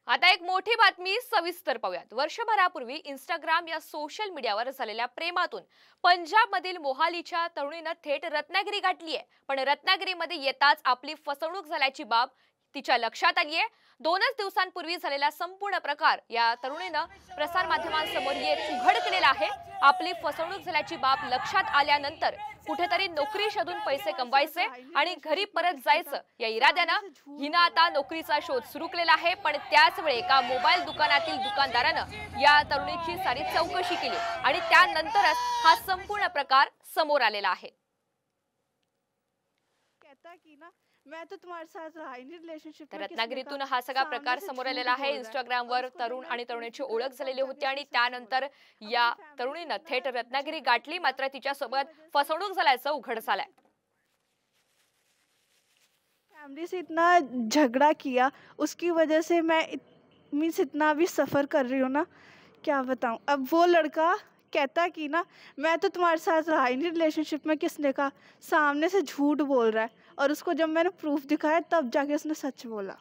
आता एक मोठी बातमी सविस्तर पाहूयात। वर्षभरापूर्वी इंस्टाग्राम या सोशल मीडियावर झालेल्या प्रेमातून पंजाबमधील मोहालीच्या तरुणीनं थेट रत्नागिरी गाठली आहे। पण रत्नागिरीमध्ये येताच आपली फसवणूक झाल्याची बाब तिच्या लक्षात आली आहे। 2च दिवसांपूर्वी झालेला संपूर्ण प्रकार या तरुणीनं प्रसार माध्यमांसमोर येत उघड केलेला आहे। आपली फसवणूक झाल्याची बाब लक्षात आल्यानंतर कुठेतरी नोकरी शोधून पैसे कमवायचे आणि घरी परत जायचं या इराद्यानं हिनं आता नोकरीचा शोध सुरू केलेला आहे। पण त्याच वेळी एका मोबाईल दुकानातील दुकानदारानं या तरुणीची सारी चौकशी केली आणि त्यानंतरच हा संपूर्ण प्रकार समोर आलेला आहे। मैं तो तुम्हारे साथ रहा ही नहीं रिलेशनशिप में। रत्नागिरीतून हा सगळा प्रकार समोर आलेला आहे। इंस्टाग्रामवर तरुण आणि तरुणीची ओळख झालेली होती आणि त्यानंतर या तरुणीनं थेट रत्नागिरी गाठली, मात्र तिच्यासोबत फसवणूक झाल्याचं उघड झालंय। फैमिली से इतना झगड़ा किया, उसकी वजह से मैं मीन्स इतना भी सफ़र कर रही हूँ ना, क्या बताऊँ। अब वो लड़का कहता कि ना मैं तो तुम्हारे साथ रहा ही नहीं रिलेशनशिप में, किसने कहा, सामने से झूठ बोल रहा है। और उसको जब मैंने प्रूफ दिखाया तब जाके उसने सच बोला।